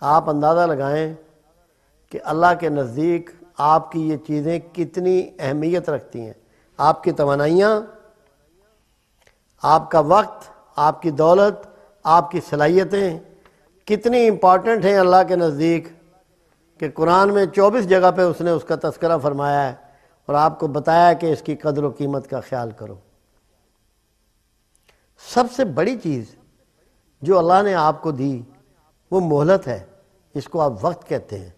آپ اندازہ لگائیں کہ اللہ کے نزدیک آپ کی یہ چیزیں کتنی اہمیت رکھتی ہیں۔ آپ کی توانائیاں، آپ کا وقت، آپ کی دولت، آپ کی صلاحیتیں کتنی امپورٹنٹ ہیں اللہ کے نزدیک کہ قرآن میں 24 جگہ پہ اس نے اس کا تذکرہ فرمایا ہے اور آپ کو بتایا کہ اس کی قدر و قیمت کا خیال کرو۔ سب سے بڑی چیز جو اللہ نے آپ کو دی وہ مہلت ہے، جس کو آپ وقت کہتے ہیں۔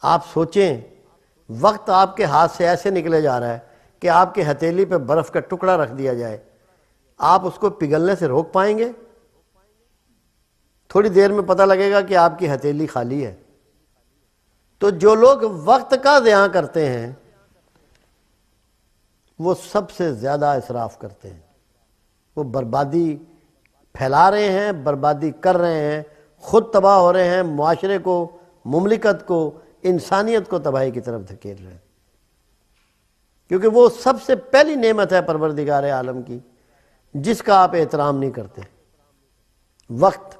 آپ سوچیں، وقت آپ کے ہاتھ سے ایسے نکلے جا رہا ہے کہ آپ کے ہتھیلی پہ برف کا ٹکڑا رکھ دیا جائے، آپ اس کو پگھلنے سے روک پائیں گے؟ تھوڑی دیر میں پتہ لگے گا کہ آپ کی ہتھیلی خالی ہے۔ تو جو لوگ وقت کا ضیاع کرتے ہیں وہ سب سے زیادہ اسراف کرتے ہیں، وہ بربادی پھیلا رہے ہیں، بربادی کر رہے ہیں، خود تباہ ہو رہے ہیں، معاشرے کو، مملکت کو، انسانیت کو تباہی کی طرف دھکیل رہے ہیں، کیونکہ وہ سب سے پہلی نعمت ہے پروردگار عالم کی جس کا آپ احترام نہیں کرتے۔ وقت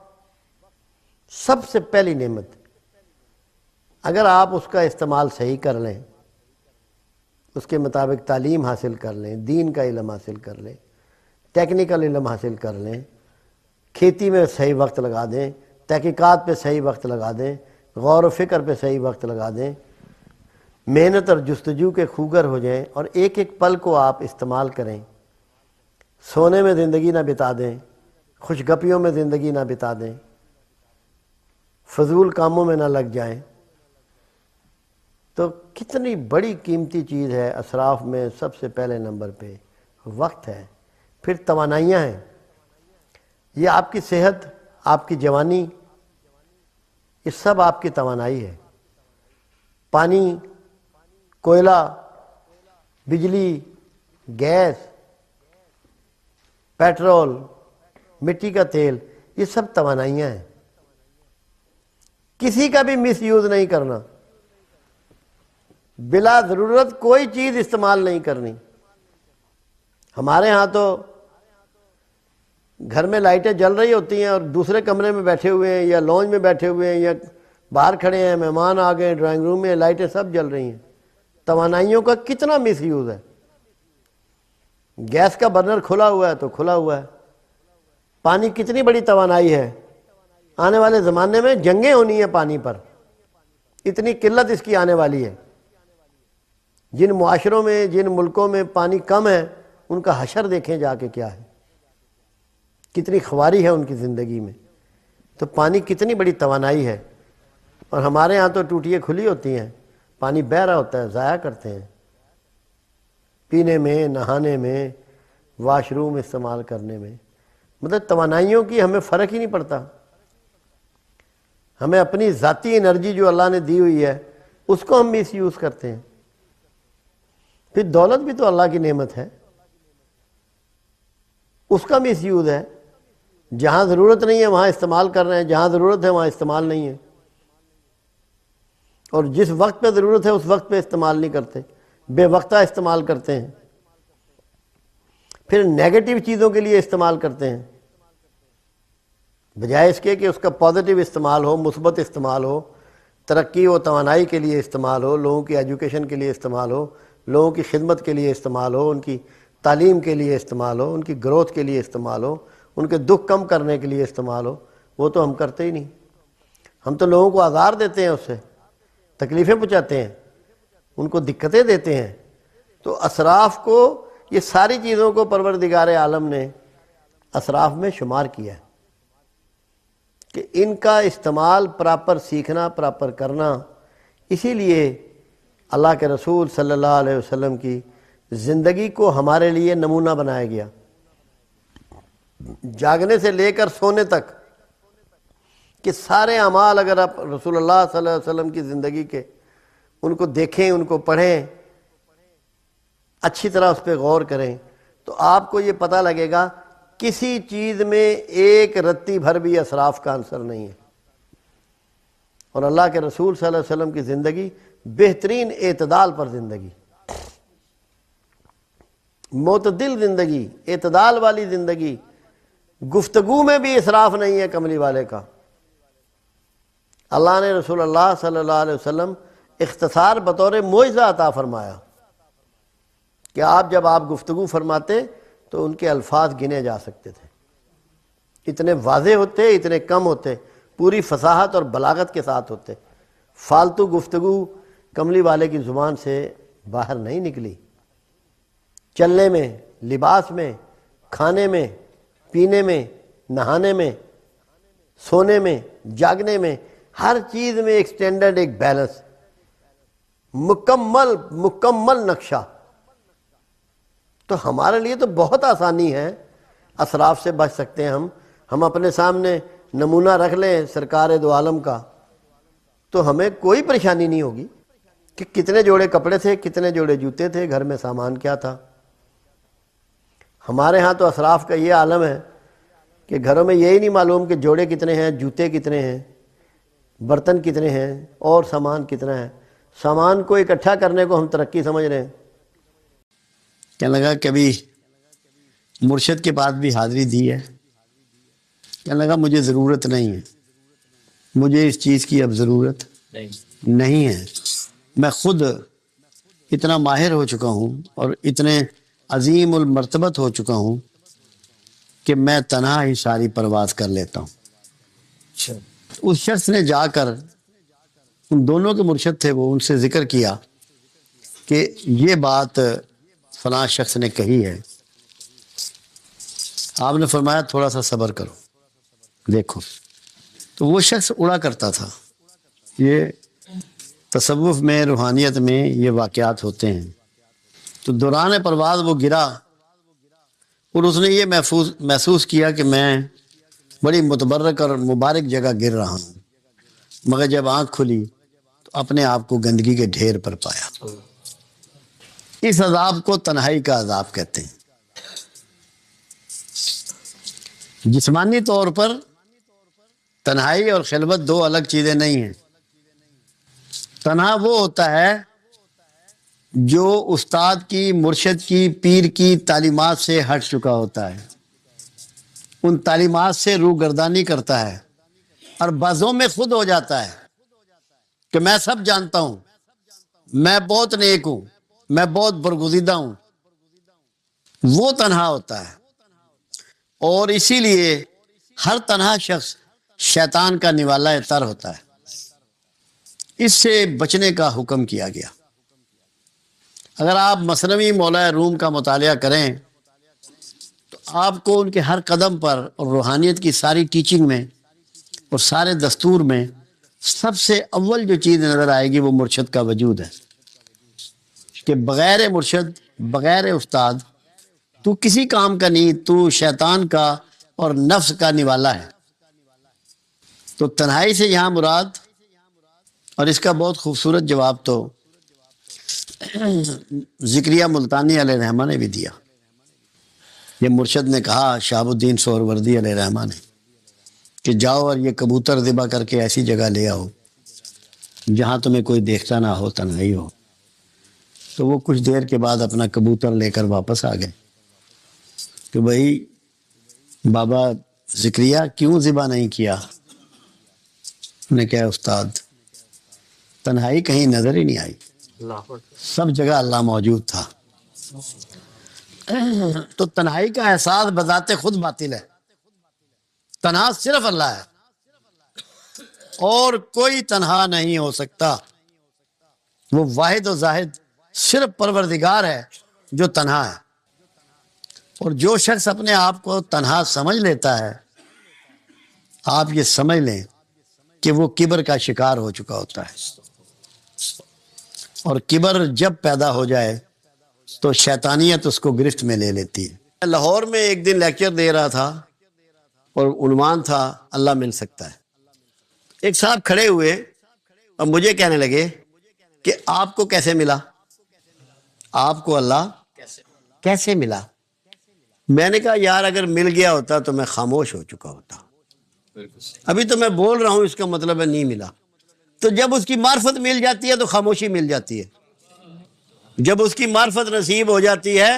سب سے پہلی نعمت، اگر آپ اس کا استعمال صحیح کر لیں، اس کے مطابق تعلیم حاصل کر لیں، دین کا علم حاصل کر لیں، ٹیکنیکل علم حاصل کر لیں، کھیتی میں صحیح وقت لگا دیں، تحقیقات پہ صحیح وقت لگا دیں، غور و فکر پہ صحیح وقت لگا دیں، محنت اور جستجو کے خوگر ہو جائیں اور ایک ایک پل کو آپ استعمال کریں، سونے میں زندگی نہ بتا دیں، خوش گپیوں میں زندگی نہ بتا دیں، فضول کاموں میں نہ لگ جائیں، تو کتنی بڑی قیمتی چیز ہے۔ اسراف میں سب سے پہلے نمبر پہ وقت ہے، پھر توانائیاں ہیں۔ یہ آپ کی صحت، آپ کی جوانی، یہ سب آپ کی توانائی ہے۔ پانی، کوئلہ، بجلی، گیس، پیٹرول، مٹی کا تیل، یہ سب توانائیاں ہیں۔ کسی کا بھی مس یوز نہیں کرنا، بلا ضرورت کوئی چیز استعمال نہیں کرنی۔ ہمارے ہاں تو گھر میں لائٹیں جل رہی ہوتی ہیں اور دوسرے کمرے میں بیٹھے ہوئے ہیں یا لانج میں بیٹھے ہوئے ہیں یا باہر کھڑے ہیں، مہمان آ گئے، ڈرائنگ روم میں لائٹیں سب جل رہی ہیں۔ توانائیوں کا کتنا مس یوز ہے۔ گیس کا برنر کھلا ہوا ہے تو کھلا ہوا ہے۔ پانی کتنی بڑی توانائی ہے، آنے والے زمانے میں جنگیں ہونی ہیں پانی پر، اتنی قلت اس کی آنے والی ہے۔ جن معاشروں میں، جن ملکوں میں پانی کم ہے، ان کا حشر دیکھیں جا کے کیا ہے، کتنی خواری ہے ان کی زندگی میں۔ تو پانی کتنی بڑی توانائی ہے، اور ہمارے ہاں تو ٹوٹیاں کھلی ہوتی ہیں، پانی بہہ رہا ہوتا ہے، ضائع کرتے ہیں، پینے میں، نہانے میں، واش روم استعمال کرنے میں۔ مطلب توانائیوں کی ہمیں فرق ہی نہیں پڑتا۔ ہمیں اپنی ذاتی انرجی جو اللہ نے دی ہوئی ہے اس کو ہم مس یوز کرتے ہیں۔ پھر دولت بھی تو اللہ کی نعمت ہے، اس کا مس یوز ہے۔ جہاں ضرورت نہیں ہے وہاں استعمال کر رہے ہیں، جہاں ضرورت ہے وہاں استعمال نہیں ہے، اور جس وقت پہ ضرورت ہے اس وقت پہ استعمال نہیں کرتے، بے وقتہ استعمال کرتے ہیں، پھر نیگیٹو چیزوں کے لیے استعمال کرتے ہیں، بجائے اس کے کہ اس کا پازیٹیو استعمال ہو، مثبت استعمال ہو، ترقی و توانائی کے لیے استعمال ہو، لوگوں کی ایجوکیشن کے لیے استعمال ہو، لوگوں کی خدمت کے لیے استعمال ہو، ان کی تعلیم کے لیے استعمال ہو، ان کی گروتھ کے لیے استعمال ہو، ان کے دکھ کم کرنے کے لیے استعمال ہو۔ وہ تو ہم کرتے ہی نہیں، ہم تو لوگوں کو آزار دیتے ہیں، اس سے تکلیفیں پہنچاتے ہیں، ان کو دقتیں دیتے ہیں۔ تو اسراف کو، یہ ساری چیزوں کو پروردگار عالم نے اسراف میں شمار کیا ہے کہ ان کا استعمال پراپر سیکھنا، پراپر کرنا۔ اسی لیے اللہ کے رسول صلی اللہ علیہ وسلم کی زندگی کو ہمارے لیے نمونہ بنایا گیا۔ جاگنے سے لے کر سونے تک کہ سارے اعمال اگر آپ رسول اللہ صلی اللہ علیہ وسلم کی زندگی کے ان کو دیکھیں، ان کو پڑھیں، اچھی طرح اس پہ غور کریں، تو آپ کو یہ پتہ لگے گا کسی چیز میں ایک رتی بھر بھی اسراف کا عنصر نہیں ہے۔ اور اللہ کے رسول صلی اللہ علیہ وسلم کی زندگی بہترین اعتدال پر زندگی، معتدل زندگی، اعتدال والی زندگی، گفتگو میں بھی اسراف نہیں ہے کملی والے کا، اللہ نے رسول اللہ صلی اللہ علیہ وسلم اختصار بطور معجزہ عطا فرمایا کہ جب آپ گفتگو فرماتے تو ان کے الفاظ گنے جا سکتے تھے، اتنے واضح ہوتے، اتنے کم ہوتے، پوری فصاحت اور بلاغت کے ساتھ ہوتے، فالتو گفتگو کملی والے کی زبان سے باہر نہیں نکلی۔ چلنے میں، لباس میں، کھانے میں، پینے میں، نہانے میں، سونے میں، جاگنے میں، ہر چیز میں ایک سٹینڈرڈ، ایک بیلنس، مکمل نقشہ۔ تو ہمارے لیے تو بہت آسانی ہے، اسراف سے بچ سکتے ہیں ہم اپنے سامنے نمونہ رکھ لیں سرکار دو عالم کا تو ہمیں کوئی پریشانی نہیں ہوگی کہ کتنے جوڑے کپڑے تھے، کتنے جوڑے جوتے تھے، گھر میں سامان کیا تھا۔ ہمارے ہاں تو اسراف کا یہ عالم ہے کہ گھروں میں یہی نہیں معلوم کہ جوڑے کتنے ہیں، جوتے کتنے ہیں، برتن کتنے ہیں اور سامان کتنا ہے۔ سامان کو اکٹھا کرنے کو ہم ترقی سمجھ رہے ہیں۔ کہنے لگا کبھی مرشد کے پاس بھی حاضری دی ہے، کہنے لگا مجھے ضرورت نہیں ہے، مجھے اس چیز کی اب ضرورت نہیں ہے، میں خود اتنا ماہر ہو چکا ہوں اور اتنے عظیم المرتبت ہو چکا ہوں کہ میں تنہا ہی ساری پرواز کر لیتا ہوں۔ اس شخص نے جا کر ان دونوں کے مرشد تھے، وہ ان سے ذکر کیا کہ یہ بات فلاں شخص نے کہی ہے۔ آپ نے فرمایا تھوڑا سا صبر کرو، دیکھو۔ تو وہ شخص اڑا کرتا تھا۔ یہ تصوف میں، روحانیت میں یہ واقعات ہوتے ہیں۔ تو دوران پرواز وہ گرا اور اس نے یہ محسوس کیا کہ میں بڑی متبرک اور مبارک جگہ گر رہا ہوں، مگر جب آنکھ کھلی تو اپنے آپ کو گندگی کے ڈھیر پر پایا۔ اس عذاب کو تنہائی کا عذاب کہتے ہیں۔ جسمانی طور پر تنہائی اور خلوت دو الگ چیزیں نہیں ہیں۔ تنہا وہ ہوتا ہے جو استاد کی، مرشد کی، پیر کی تعلیمات سے ہٹ چکا ہوتا ہے، ان تعلیمات سے روگردانی کرتا ہے اور بازوں میں خود ہو جاتا ہے کہ میں سب جانتا ہوں، میں بہت نیک ہوں، میں بہت برگزیدہ ہوں۔ وہ تنہا ہوتا ہے، اور اسی لیے ہر تنہا شخص شیطان کا نوالا تر ہوتا ہے۔ اس سے بچنے کا حکم کیا گیا۔ اگر آپ مثنوی مولا روم کا مطالعہ کریں تو آپ کو ان کے ہر قدم پر اور روحانیت کی ساری ٹیچنگ میں اور سارے دستور میں سب سے اول جو چیز نظر آئے گی وہ مرشد کا وجود ہے، کہ بغیر مرشد، بغیر استاد تو کسی کام کا نہیں، تو شیطان کا اور نفس کا نوالا ہے۔ تو تنہائی سے یہاں مراد، اور اس کا بہت خوبصورت جواب تو ذکریہ ملتانی علیہ رحمہ نے بھی دیا۔ یہ مرشد نے کہا شہاب الدین سہروردی علیہ رحمہ نے کہ جاؤ اور یہ کبوتر ذبح کر کے ایسی جگہ لے آؤ جہاں تمہیں کوئی دیکھتا نہ ہو، تنہائی ہو۔ تو وہ کچھ دیر کے بعد اپنا کبوتر لے کر واپس آ گئے کہ بھائی بابا ذکریہ کیوں ذبح نہیں کیا؟ نے کہا استاد تنہائی کہیں نظر ہی نہیں آئی، سب جگہ اللہ موجود تھا۔ تو تنہائی کا احساس بذات خود باطل ہے۔ تنہا صرف اللہ ہے اور کوئی تنہا نہیں ہو سکتا۔ وہ واحد و زاہد صرف پروردگار ہے جو تنہا ہے۔ اور جو شخص اپنے آپ کو تنہا سمجھ لیتا ہے، آپ یہ سمجھ لیں کہ وہ کبر کا شکار ہو چکا ہوتا ہے، اور کبر جب پیدا ہو جائے تو شیطانیت اس کو گرفت میں لے لیتی ہے۔ لاہور میں ایک دن لیکچر دے رہا تھا اور عنوان تھا اللہ مل سکتا ہے۔ ایک صاحب کھڑے ہوئے اور مجھے کہنے لگے کہ آپ کو کیسے ملا؟ آپ کو اللہ کیسے ملا؟ میں نے کہا یار اگر مل گیا ہوتا تو میں خاموش ہو چکا ہوتا، ابھی تو میں بول رہا ہوں، اس کا مطلب ہے نہیں ملا۔ تو جب اس کی معرفت مل جاتی ہے تو خاموشی مل جاتی ہے۔ جب اس کی معرفت نصیب ہو جاتی ہے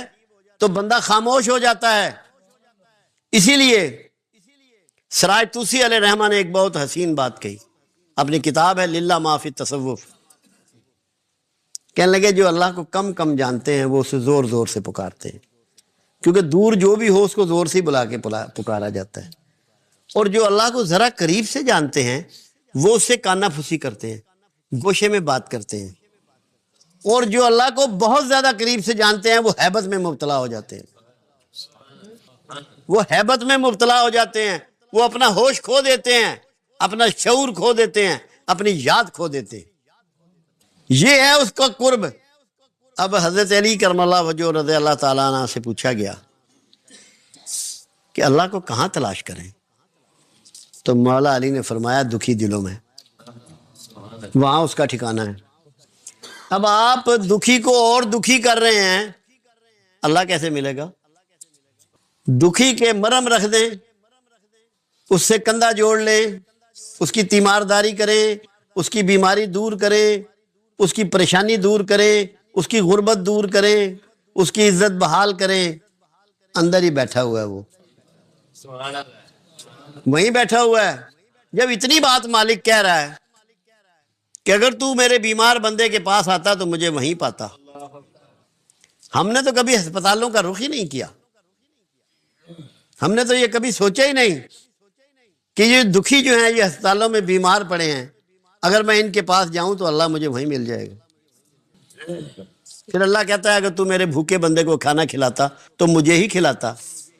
تو بندہ خاموش ہو جاتا ہے۔ اسی لیے سراج توسی علیہ رحمہ نے ایک بہت حسین بات کہی اپنی کتاب ہے للہ ما فی التصوف، کہنے لگے جو اللہ کو کم کم جانتے ہیں وہ اسے زور زور سے پکارتے ہیں، کیونکہ دور جو بھی ہو اس کو زور سے بلا کے پکارا جاتا ہے، اور جو اللہ کو ذرا قریب سے جانتے ہیں وہ اس سے کانا پھوسی کرتے ہیں، گوشے میں بات کرتے ہیں، اور جو اللہ کو بہت زیادہ قریب سے جانتے ہیں وہ ہیبت میں مبتلا ہو جاتے ہیں، وہ ہیبت میں مبتلا ہو جاتے ہیں، وہ اپنا ہوش کھو دیتے ہیں، اپنا شعور کھو دیتے ہیں، اپنی یاد کھو دیتے ہیں۔ یہ ہے اس کا قرب۔ اب حضرت علی کرم اللہ وجہ رضی اللہ تعالیٰ عنہ سے پوچھا گیا کہ اللہ کو کہاں تلاش کریں؟ تو مولا علی نے فرمایا دکھی دلوں میں، وہاں اس کا ٹھکانہ ہے۔ اب آپ دکھی کو اور دکھی کر رہے ہیں، اللہ کیسے ملے گا؟ دکھی کے مرہم رکھ دیں، اس سے کندھا جوڑ لیں، اس کی تیمارداری کریں، اس کی بیماری دور کریں، اس کی پریشانی دور کریں، اس کی غربت دور کریں، اس کی عزت بحال کریں، اندر ہی بیٹھا ہوا ہے وہ، وہیں بیٹھا ہوا ہے۔ جب اتنی بات مالک کہہ رہا ہے کہ اگر تو میرے بیمار بندے کے پاس آتا تو مجھے وہیں پاتا، ہم نے تو کبھی ہسپتالوں کا رخ ہی نہیں کیا، ہم نے تو یہ کبھی سوچا ہی نہیں کہ یہ دکھی جو ہیں یہ ہسپتالوں میں بیمار پڑے ہیں، اگر میں ان کے پاس جاؤں تو اللہ مجھے وہیں مل جائے گا۔ پھر اللہ کہتا ہے اگر تو میرے بھوکے بندے کو کھانا کھلاتا تو مجھے ہی کھلاتا۔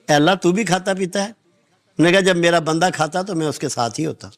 اے اللہ تو بھی کھاتا پیتا ہے؟ انہوں نے کہا جب میرا بندہ کھاتا تو میں اس کے ساتھ ہی ہوتا۔